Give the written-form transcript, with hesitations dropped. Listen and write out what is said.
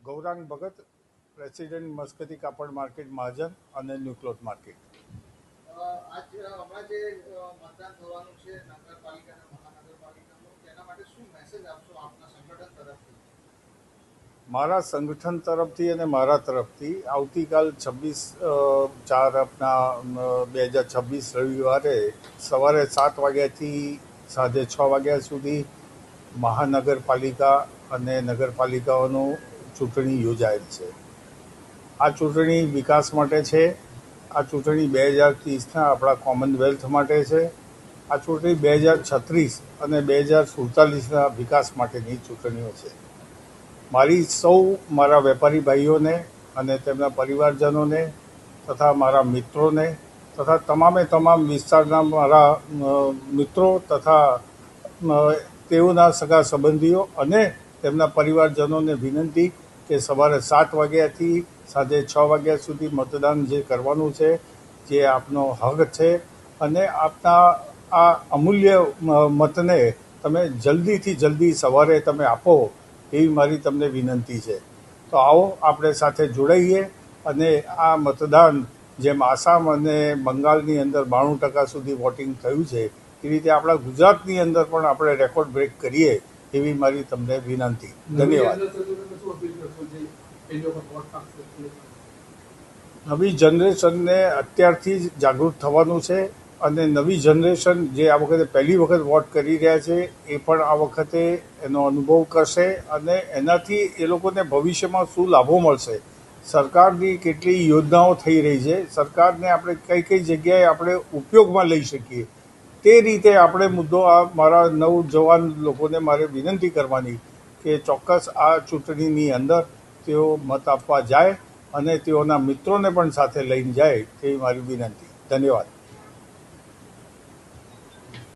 ગૌરાંગ ભગત, president Muskati કાપડ market મહાજન અને new cloth market. હમણાં જે મતદાન થવાનું છે નગરપાલિકા અને મહાનગરપાલિકાનું, તેના માટે શું મેસેજ આપશો આપના સંગઠન તરફથી? મારા સંગઠન તરફથી અને મારા તરફથી આવતીકાલ 26/4 આપના 2026 રવિવારે સવારે 7 વાગ્યાથી સાંજે 6 વાગ્યા સુધી મહાનગરપાલિકા અને નગરપાલિકાઓનું ચૂંટણી યોજાયેલ છે. આ ચૂંટણી વિકાસ માટે છે. આ ચૂંટણી 2030ના આપણા કોમનવેલ્થ માટે છે. આ ચૂંટણી 2036 અને 2047ના વિકાસ માટેની ચૂંટણીઓ છે. મારા વેપારી ભાઈઓને અને તેમના પરિવારજનોને તથા મારા મિત્રોને તથા તમામ વિસ્તારના મારા મિત્રો તથા તેઓના સગા સંબંધીઓ અને તેમના પરિવારજનોને વિનંતી કે સવારે 7 વાગ્યાથી સાંજે 6 વાગ્યા સુધી મતદાન જે કરવાનું છે, જે આપનો હક છે અને આપના આ અમૂલ્ય મતને તમે જલ્દીથી જલ્દી સવારે તમે આપો એવી મારી તમને વિનંતી છે. તો આવો આપણે સાથે જોડાઈએ અને આ મતદાન જેમ આસામ અને બંગાળની અંદર 92% સુધી વોટિંગ થયું છે એ રીતે આપણા ગુજરાતની અંદર પણ આપણે રેકોર્ડ બ્રેક કરીએ એવી મારી તમને વિનંતી. ધન્યવાદ. નવી જનરેશનને અત્યારથી જ જાગૃત થવાનું છે અને નવી જનરેશન જે આ વખતે પહેલી વખત વોટ કરી રહ્યા છે એ પણ આ વખતે એનો અનુભવ કરશે અને એનાથી એ લોકોને ભવિષ્યમાં શું લાભો મળશે, સરકારની કેટલી યોજનાઓ થઈ રહી છે, સરકારને આપણે કઈ કઈ જગ્યાએ આપણે ઉપયોગમાં લઈ શકીએ, તે રીતે આપણે મુદ્દો આ મારા નવજવાન લોકોને મારે વિનંતી કરવાની કે ચોક્કસ આ ચૂંટણીની અંદર તેઓ મત આપવા જાય અને તેઓના મિત્રોને પણ સાથે લઈને જાય તેવી મારી વિનંતી. ધન્યવાદ.